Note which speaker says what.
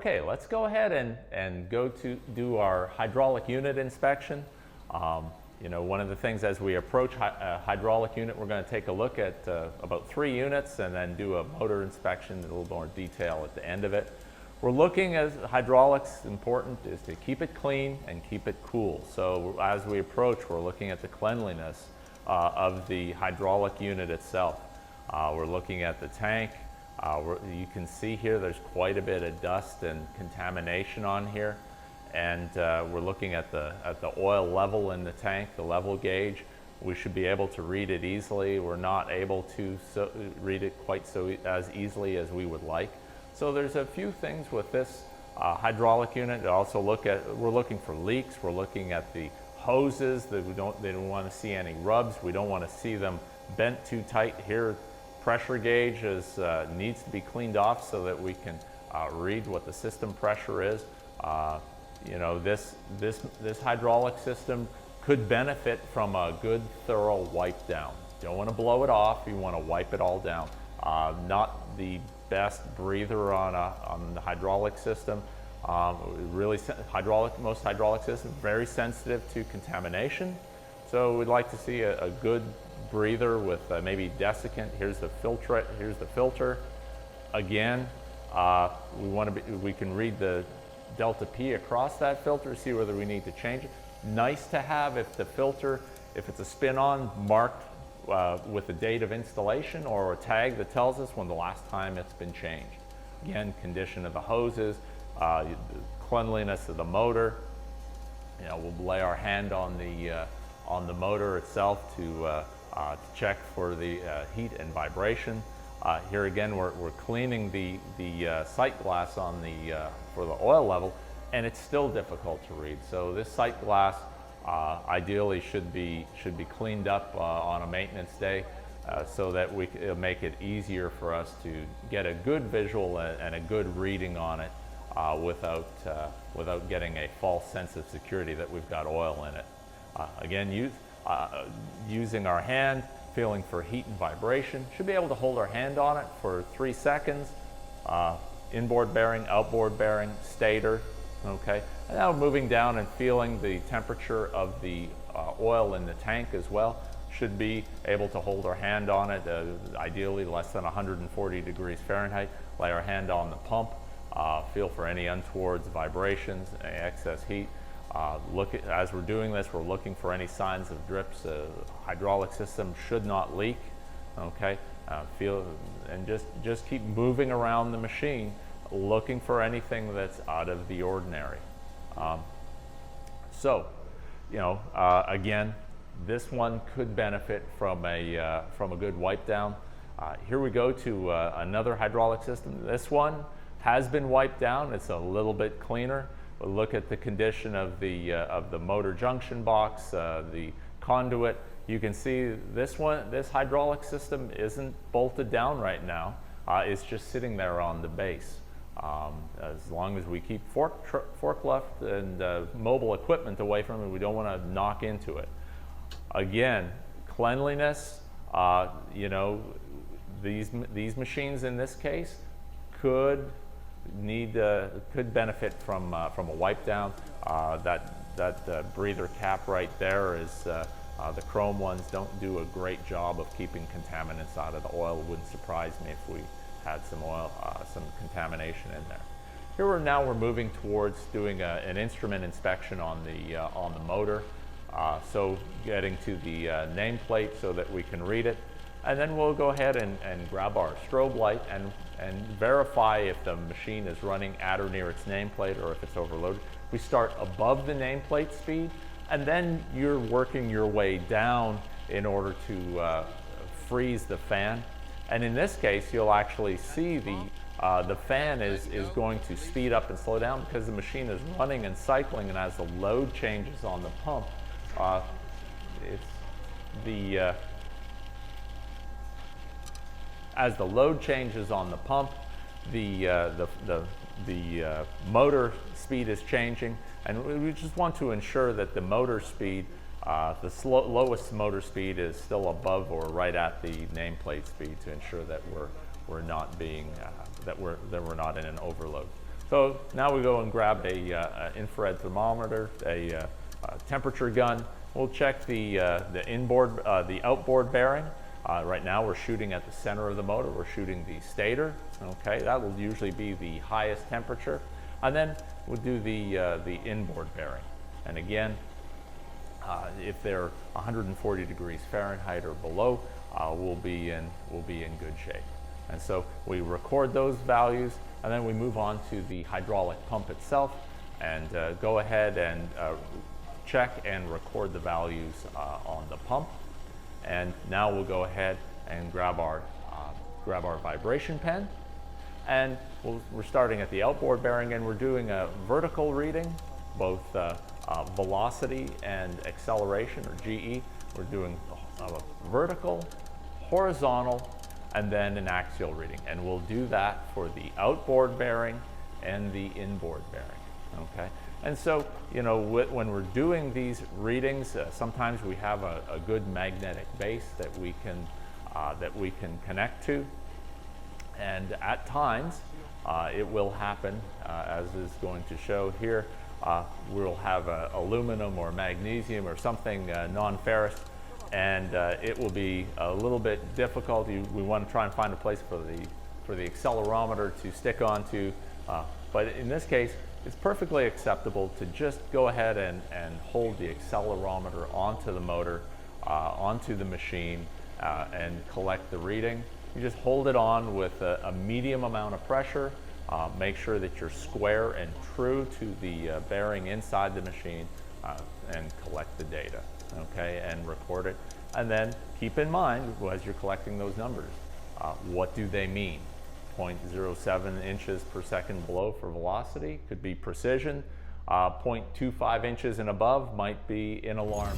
Speaker 1: Okay, let's go ahead and go to do our hydraulic unit inspection. One of the things as we approach a hydraulic unit, we're going to take a look at about 3 units and then do a motor inspection in a little more detail at the end of it. We're looking at hydraulics, important is to keep it clean and keep it cool. So as we approach, we're looking at the cleanliness of the hydraulic unit itself. We're looking at the tank. You can see here there's quite a bit of dust and contamination on here, and we're looking at the oil level in the tank, the level gauge. We should be able to read it easily. We're not able to read it quite as easily as we would like. So there's a few things with this hydraulic unit. We're looking for leaks. We're looking at the hoses that they don't want to see any rubs. We don't want to see them bent too tight here. Pressure gauge needs to be cleaned off so that we can read what the system pressure is. This hydraulic system could benefit from a good thorough wipe down. You don't want to blow it off, you want to wipe it all down. Not the best breather on the hydraulic system. Most hydraulic systems very sensitive to contamination. So we'd like to see a good breather with maybe desiccant. Here's the filter. Again, we can read the delta P across that filter, see whether we need to change it. Nice to have if the filter, if it's a spin-on, marked with the date of installation or a tag that tells us when the last time it's been changed. Again, condition of the hoses, cleanliness of the motor. We'll lay our hand on the motor itself to check for the heat and vibration. Here again, we're cleaning the sight glass for the oil level, and it's still difficult to read. So this sight glass ideally should be cleaned up on a maintenance day so that it'll make it easier for us to get a good visual and a good reading on it without getting a false sense of security that we've got oil in it. Again, using our hand, feeling for heat and vibration. Should be able to hold our hand on it for 3 seconds. Inboard bearing, outboard bearing, stator. Okay, and now moving down and feeling the temperature of the oil in the tank as well. Should be able to hold our hand on it, ideally less than 140 degrees Fahrenheit. Lay our hand on the pump, feel for any untoward vibrations, any excess heat. As we're doing this, we're looking for any signs of drips. Hydraulic system should not leak. Okay, feel and just keep moving around the machine, looking for anything that's out of the ordinary. Again, this one could benefit from a good wipe down. Here we go to another hydraulic system. This one has been wiped down. It's a little bit cleaner. We'll look at the condition of the motor junction box, the conduit. You can see this hydraulic system isn't bolted down right now. It's just sitting there on the base. As long as we keep forklift and mobile equipment away from it, we don't want to knock into it. Again, cleanliness. These machines in this case could benefit from a wipe down. That breather cap right there is the chrome ones don't do a great job of keeping contaminants out of the oil. It wouldn't surprise me if we had some contamination in there. Here we're moving towards doing an instrument inspection on the motor. So getting to the nameplate so that we can read it. And then we'll go ahead and grab our strobe light and verify if the machine is running at or near its nameplate or if it's overloaded. We start above the nameplate speed, and then you're working your way down in order to freeze the fan. And in this case, you'll actually see the fan is going to speed up and slow down because the machine is running and cycling, and as the load changes on the pump, as the load changes on the pump, the motor speed is changing, and we just want to ensure that the motor speed, lowest motor speed, is still above or right at the nameplate speed to ensure that we're not in an overload. So now we go and grab a infrared thermometer, a temperature gun. We'll check the outboard bearing. Right now we're shooting at the center of the motor. We're shooting the stator. Okay, that will usually be the highest temperature. And then we'll do the inboard bearing. And again, if they're 140 degrees Fahrenheit or below, we'll be in good shape. And so we record those values, and then we move on to the hydraulic pump itself, and go ahead and check and record the values on the pump. And now we'll go ahead and grab our vibration pen, and we're starting at the outboard bearing, and we're doing a vertical reading, both velocity and acceleration, or GE. We're doing a vertical, horizontal, and then an axial reading. And we'll do that for the outboard bearing and the inboard bearing, okay? And so, you know, when we're doing these readings, sometimes we have a good magnetic base that we can connect to. And at times, it will happen, as is going to show here, we'll have aluminum or magnesium or something non-ferrous, and it will be a little bit difficult. We want to try and find a place for the accelerometer to stick onto, but in this case, it's perfectly acceptable to just go ahead and hold the accelerometer onto the motor, onto the machine, and collect the reading. You just hold it on with a medium amount of pressure. Make sure that you're square and true to the bearing inside the machine, and collect the data, okay, and record it. And then keep in mind, as you're collecting those numbers, what do they mean? 0.07 inches per second below for velocity could be precision. 0.25 inches and above might be in alarm.